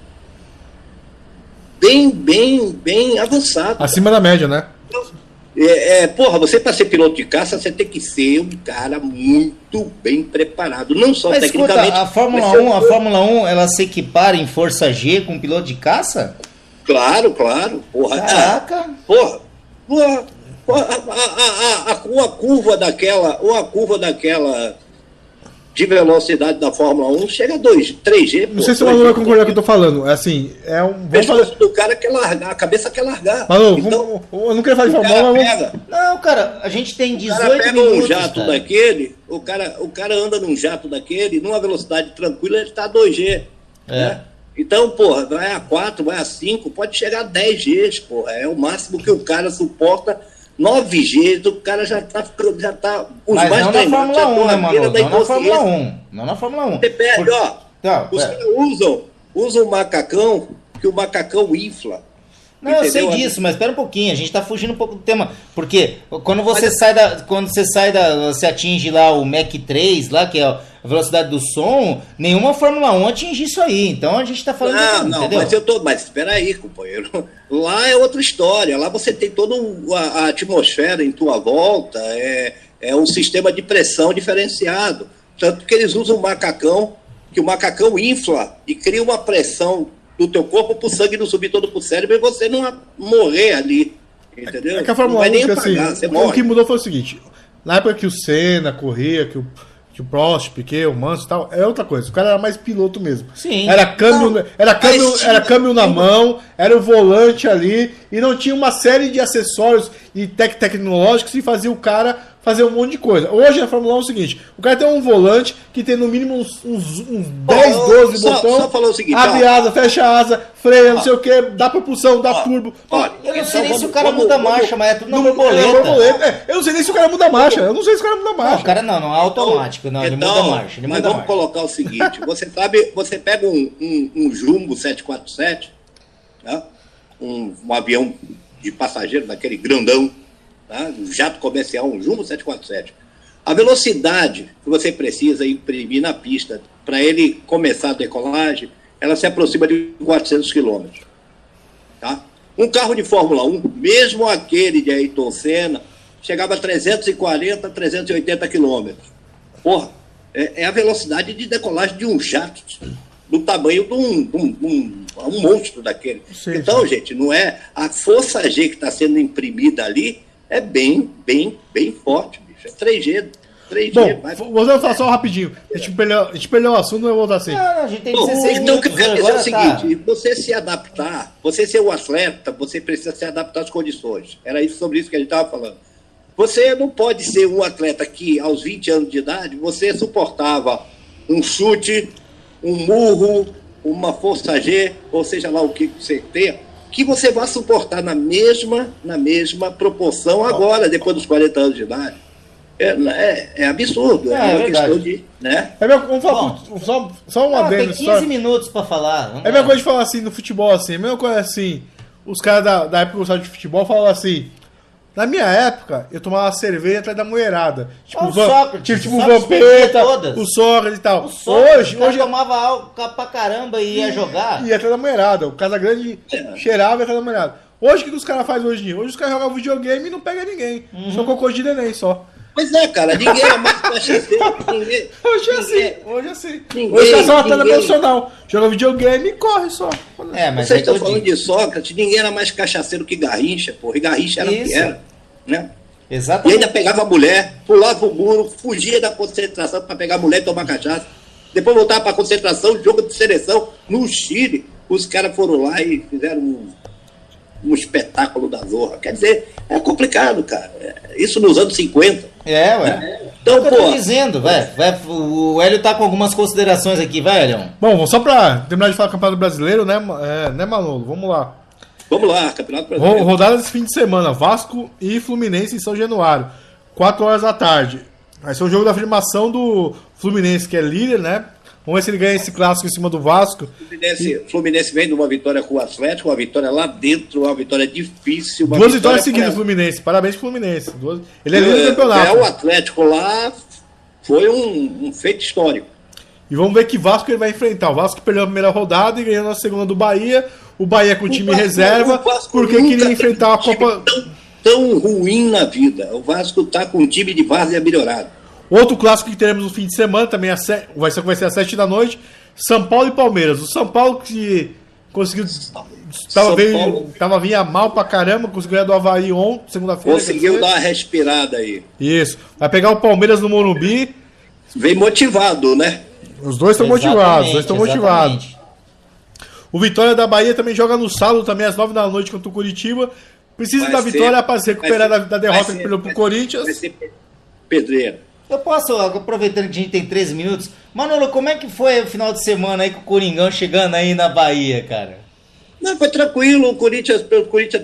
bem avançado. Acima da média, né? Porra, você para ser piloto de caça, você tem que ser um cara muito bem preparado. Não só mas tecnicamente. Escuta, a Fórmula 1, ela se equipara em força G com piloto de caça? Claro. Porra, caraca. Uma curva daquela de velocidade da Fórmula 1 chega a 3G. Não sei se o Manu vai concordar com o que eu tô falando. Assim, o pescoço do cara quer largar, a cabeça quer largar. Manu, então, eu não quero falar de Fórmula 1. Não, cara, a gente tem 18 minutos. O cara pega um jato daquele, o cara anda num jato daquele, numa velocidade tranquila, ele tá a 2G. Né? Então, porra, vai a 4, vai a 5, pode chegar a 10 Gs, porra. É o máximo que o cara suporta. 9 Gs, o cara já tá os mas mais não na Fórmula 1, né, mano? Não na Fórmula 1. Você perde, os caras usam o macacão, que o macacão infla. Não, entendeu? Eu sei disso, mas espera um pouquinho, a gente tá fugindo um pouco do tema. Porque quando você você atinge lá o Mach 3, lá, que é a velocidade do som, nenhuma Fórmula 1 atinge isso aí. Então a gente tá falando Não, entendeu? mas espera aí, companheiro. Lá é outra história. Lá você tem toda a atmosfera em tua volta, é um sistema de pressão diferenciado. Tanto que eles usam um macacão, que o macacão infla e cria uma pressão do teu corpo para o sangue não subir todo pro cérebro e você não morrer ali. Entendeu? É que a Fórmula 1, o que mudou foi o seguinte: na época que o Senna corria, que o Prost, Piquet, o Mansell e tal, é outra coisa. O cara era mais piloto mesmo. Sim. Era câmbio na mão, era o volante ali, e não tinha uma série de acessórios e tecnológicos que fazia o cara fazer um monte de coisa. Hoje na Fórmula 1 é o seguinte: o cara tem um volante que tem no mínimo uns 10, 12 botões. Só falou o seguinte: abre asa, fecha asa, freia, não sei o que, dá propulsão, dá turbo. Olha, Eu não sei nem se o cara muda a marcha, mas é tudo na borboleta. Eu não sei nem se o cara muda a marcha. Eu não sei se o cara muda a marcha. Não, o cara não é automático, não, ele muda a marcha. Mas vamos colocar o seguinte: você pega um Jumbo 747, né? um avião de passageiro daquele grandão, tá? Um jato comercial, um Jumbo 747. A velocidade que você precisa imprimir na pista para ele começar a decolagem, ela se aproxima de 400 km. Tá? Um carro de Fórmula 1, mesmo aquele de Ayrton Senna, chegava a 340, 380 km. Porra, é a velocidade de decolagem de um jato do tamanho de um monstro daquele. Sim, então, sim. gente, não é a força G que está sendo imprimida ali, é bem forte, bicho. É 3G. Bom, vou falar só rapidinho. A gente perdeu o assunto, não vou voltar assim. Não, a gente tem 16 Então, o que eu minutos quero dizer é o agora, seguinte: você se adaptar, você ser um atleta, você precisa se adaptar às condições. Era sobre isso que a gente estava falando. Você não pode ser um atleta que, aos 20 anos de idade, você suportava um chute, um murro, uma força G, ou seja lá o que você tenha, que você vai suportar na mesma proporção agora, depois dos 40 anos de idade. É absurdo. É uma questão de... Né? Vamos falar só um adendo. Tem 15 minutos pra falar. É a mesma coisa de falar assim no futebol, assim. É a mesma coisa assim. Os caras da época que gostavam de futebol falavam assim: na minha época, eu tomava cerveja atrás da mulherada. Tipo o Sócrates. o Vampeta, o Sócrates e tal. Hoje tomava álcool pra caramba e ia jogar. Ia atrás da mulherada. O Casagrande cheirava e atrás da mulherada. Hoje, o que os caras fazem hoje? Hoje os caras jogam videogame e não pega ninguém. Só cocô de neném só. Pois é, cara, ninguém é mais cachaceiro. Hoje é assim. Hoje os caras são atleta profissional. Joga videogame e corre só. Mas vocês estão falando de Sócrates, ninguém era mais cachaceiro que Garrincha, porra. E Garrincha era o que era, né? Exatamente. E ainda pegava a mulher, pulava o muro, fugia da concentração para pegar a mulher e tomar cachaça. Depois voltava para a concentração, jogo de seleção no Chile. Os caras foram lá e fizeram um espetáculo da zorra. Quer dizer, é complicado, cara. Isso nos anos 50. Então, eu tô dizendo, o Hélio tá com algumas considerações aqui, vai, Hélio. Bom, só pra terminar de falar do Campeonato Brasileiro, né, Manolo? Vamos lá. Campeonato Brasileiro. Rodada desse fim de semana, Vasco e Fluminense em São Januário, 4 horas da tarde. Vai ser o jogo da afirmação do Fluminense, que é líder, né? Vamos ver se ele ganha esse clássico em cima do Vasco. Fluminense vem de uma vitória com o Atlético, uma vitória lá dentro, uma vitória difícil. Duas vitórias seguidas do Fluminense. Parabéns pro Fluminense. Ele é líder do campeonato. O Atlético lá foi um feito histórico. E vamos ver que Vasco ele vai enfrentar. O Vasco perdeu a primeira rodada e ganhou na segunda do Bahia. O Bahia com o time reserva, porque queria enfrentar a Copa... Tão ruim na vida. O Vasco tá com um time de várzea melhorado. Outro clássico que teremos no fim de semana, também vai ser às 7 da noite, São Paulo e Palmeiras. O São Paulo que conseguiu... Tava vinha mal pra caramba, conseguiu ganhar do Avaí ontem, segunda-feira. Conseguiu dar uma respirada aí. Isso. Vai pegar o Palmeiras no Morumbi. Vem motivado, né? Os dois estão motivados. O Vitória da Bahia também joga no sábado, também às 9 da noite contra o Curitiba. Precisa da vitória para se recuperar da derrota que perdeu pro Corinthians. Vai ser pedreira. Eu posso, aproveitando que a gente tem 13 minutos, Manolo, como é que foi o final de semana aí com o Coringão chegando aí na Bahia, cara? Não, foi tranquilo, o Corinthians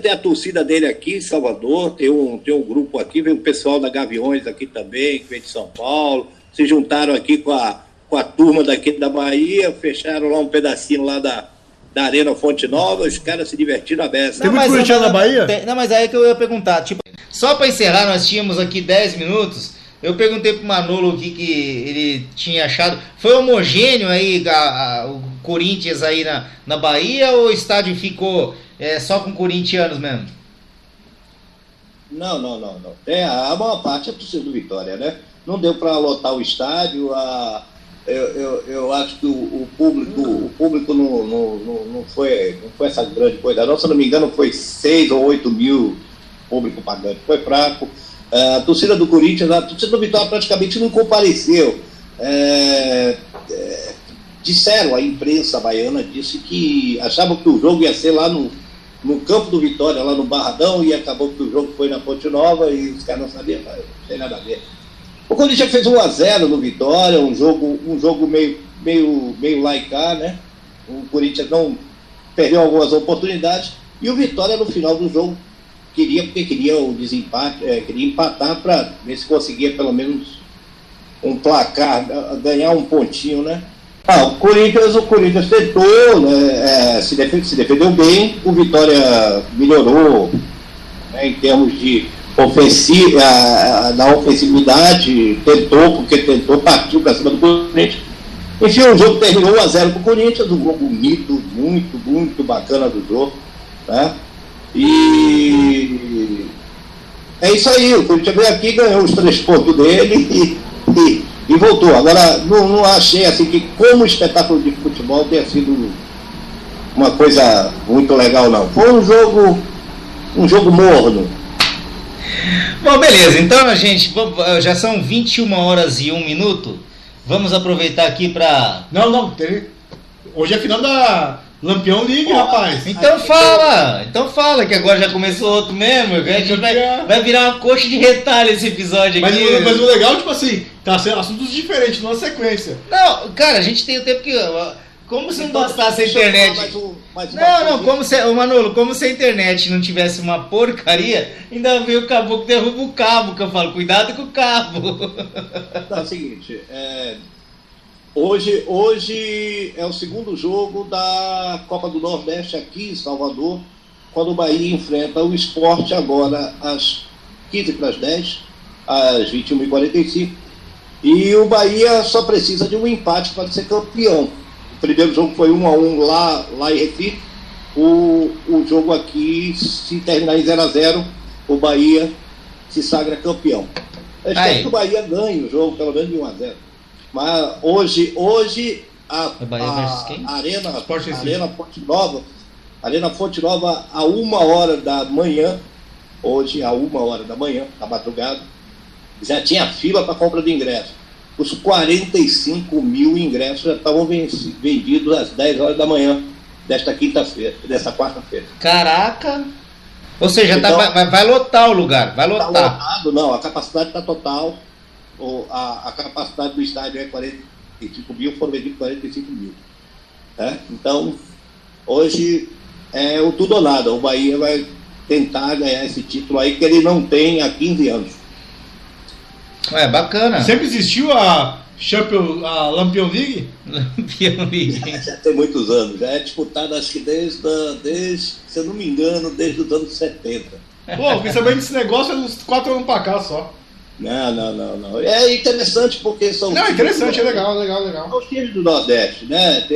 tem a torcida dele aqui em Salvador, tem um grupo aqui, vem o pessoal da Gaviões aqui também, que vem de São Paulo, se juntaram aqui com a turma daqui da Bahia, fecharam lá um pedacinho lá da Arena Fonte Nova, os caras se divertiram a beça. Tem muito corintiano na Bahia? Não, mas aí que eu ia perguntar, tipo, só pra encerrar, nós tínhamos aqui 10 minutos, Eu perguntei pro Manolo o que ele tinha achado. Foi homogêneo aí o Corinthians aí na Bahia, ou o estádio ficou só com corintianos mesmo? Não. A maior parte é torcida do Vitória, né? Não deu para lotar o estádio. Eu acho que o público não foi essa grande coisa. Não, se eu não me engano, foi 6 ou 8 mil público pagante. Foi fraco. A torcida do Corinthians, a torcida do Vitória praticamente não compareceu. Disseram, a imprensa baiana disse que achavam que o jogo ia ser lá no campo do Vitória, lá no Barradão, e acabou que o jogo foi na Ponte Nova e os caras não sabiam, não tem nada a ver. O Corinthians fez 1-0 no Vitória, um jogo meio laicar, né? O Corinthians não perdeu algumas oportunidades, e o Vitória no final do jogo queria o desempate, queria empatar para ver se conseguia pelo menos um placar, ganhar um pontinho, né? O Corinthians tentou, né, se defendeu bem, o Vitória melhorou, né, em termos de na ofensividade, tentou, partiu para cima do Corinthians. Enfim, o jogo terminou 1-0 para o Corinthians, um jogo bonito, muito, muito bacana do jogo, né? E é isso aí, o Corinthians veio aqui, ganhou os 3 pontos dele e voltou. Agora, não achei assim que, como espetáculo de futebol, tenha sido uma coisa muito legal, não. Foi um jogo morno. Bom, beleza. Então, gente, já são 21h01. Vamos aproveitar aqui para... Não. Hoje é final da Lampião League, rapaz. Então fala, que agora já começou outro mesmo. A gente vai virar uma coxa de retalho esse episódio aqui. Mas o legal, tipo assim, tá sendo assuntos diferentes, numa sequência. Não, cara, a gente tem o tempo que... Como se não bastasse a internet... Manolo, como se a internet não tivesse uma porcaria, ainda veio o caboclo que derruba o cabo, que eu falo, cuidado com o cabo. Não, é o seguinte, hoje é o segundo jogo da Copa do Nordeste aqui em Salvador, quando o Bahia enfrenta o Sport agora às 15h10, às 21h45, e o Bahia só precisa de um empate para ser campeão. O primeiro jogo foi 1-1 lá em Recife. O jogo aqui, se terminar em 0-0, o Bahia se sagra campeão. Eu espero que o Bahia ganhe o jogo, pelo menos de 1-0. Mas hoje a Arena Fonte Nova, a 1h da manhã, hoje a 1h da manhã, da madrugada, já tinha fila para compra de ingresso. Os 45 mil ingressos já estavam vendidos às 10 horas da manhã desta quarta-feira. Caraca! Ou seja, então, vai lotar o lugar, vai lotar. Está lotado, não, a capacidade está total. A capacidade do estádio é 45 mil, foram vendidos 45 mil. Então, hoje é o tudo ou nada. O Bahia vai tentar ganhar esse título aí que ele não tem há 15 anos. Bacana. Sempre existiu a Lampião League? Lampião League. Já tem muitos anos. Já é disputada, acho que desde, se eu não me engano, desde os anos 70. Pô, fiquei sabendo desse negócio uns 4 anos pra cá só. Não. É interessante porque são... Não, interessante, é legal. São os times do Nordeste, né?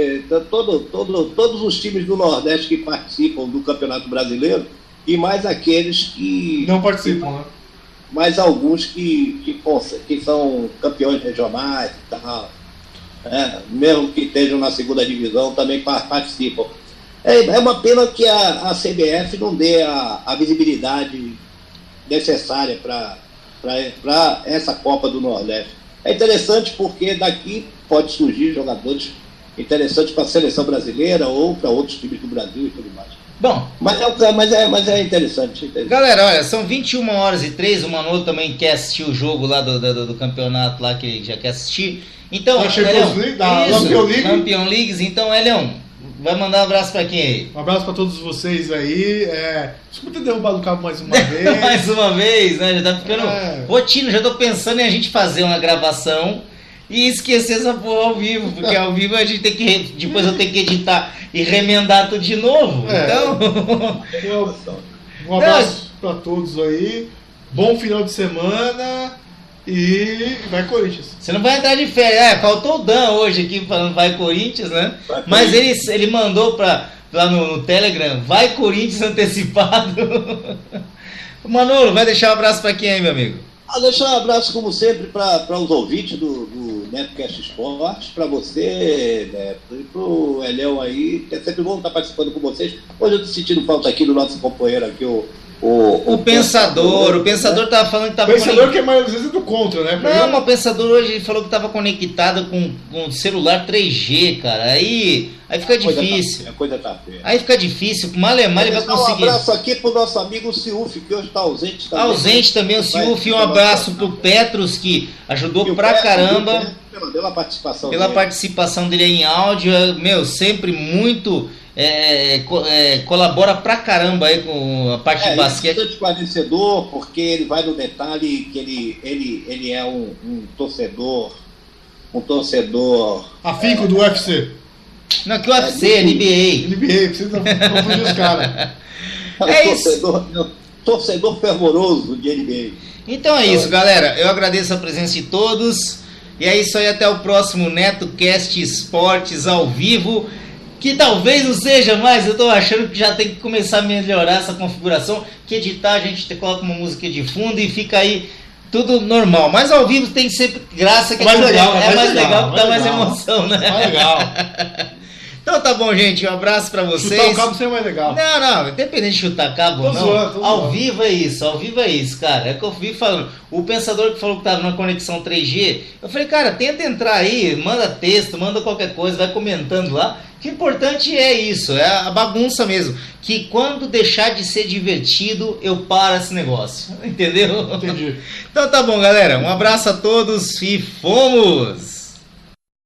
Todos os times do Nordeste que participam do Campeonato Brasileiro e mais aqueles que... Não participam, né? Mais alguns que são campeões regionais e tal, mesmo que estejam na segunda divisão, também participam. É uma pena que a CBF não dê a visibilidade necessária para essa Copa do Nordeste. É interessante porque daqui pode surgir jogadores interessantes para a seleção brasileira ou para outros times do Brasil e tudo mais. Bom, mas é interessante. Galera, olha, são 21h03, o Manolo também quer assistir o jogo lá do campeonato lá que ele já quer assistir. Então, Lampião Leagues, então, Elião, vai mandar um abraço pra quem aí? Um abraço pra todos vocês aí. Desculpa ter derrubado o cabo mais uma vez. Mais uma vez, né? Já tá ficando rotina, já tô pensando em a gente fazer uma gravação e esquecer essa porra ao vivo, porque ao vivo a gente tem que... Depois eu tenho que editar e remendar tudo de novo. Então... Um abraço pra todos aí. Bom final de semana. E vai Corinthians. Você não vai entrar de férias. Faltou o Dan hoje aqui falando vai Corinthians, né? Vai Mas Corinthians. ele mandou lá no Telegram, vai Corinthians antecipado. Manolo, vai deixar um abraço pra quem aí, meu amigo? Deixar um abraço, como sempre, para os ouvintes do NetoCast Esportes, para você, Neto, e para o Eliel aí, que é sempre bom estar participando com vocês. Hoje eu estou sentindo falta aqui do nosso companheiro aqui, o Pensador. O Pensador tava falando que tava Pensador que é mais às vezes do contra, né? Não, mas o Pensador hoje ele falou que tava conectado com celular 3G, cara. Aí fica difícil. A coisa tá feia. Aí fica difícil. Malemar ele vai conseguir. Um abraço aqui pro nosso amigo Ciuf, que hoje está ausente também. Ausente também o Ciuf. Um abraço pro Petros, que ajudou pra caramba. Pela participação Pela dele. participação dele aí em áudio. Meu, sempre muito. Colabora pra caramba aí com a parte de basquete. É esclarecedor, porque ele vai no detalhe que ele é um torcedor. Afinco do UFC. Não, que o UFC, NBA. NBA, precisa confundir os caras. É isso. Torcedor fervoroso de NBA. Então é isso, galera. Eu agradeço a presença de todos. E é isso aí, até o próximo NetoCast Esportes ao vivo. Que talvez não seja mais, eu tô achando que já tem que começar a melhorar essa configuração. Que editar, a gente coloca uma música de fundo e fica aí tudo normal. Mas ao vivo tem sempre graça, que Mais legal, é mais legal, mais dá mais legal. emoção, né? Mais legal. Então tá bom, gente. Um abraço pra vocês. Chutar o cabo sempre é mais legal. Não, independente de chutar cabo ou Tô não. zoando, tô Ao zoando. vivo é isso, cara. É que eu vi falando. O Pensador que falou que tava numa conexão 3G, eu falei, cara, tenta entrar aí, manda texto, manda qualquer coisa, vai comentando lá. O que é importante é isso, é a bagunça mesmo. Que quando deixar de ser divertido, eu paro esse negócio. Entendeu? Entendi. Então tá bom, galera. Um abraço a todos e fomos!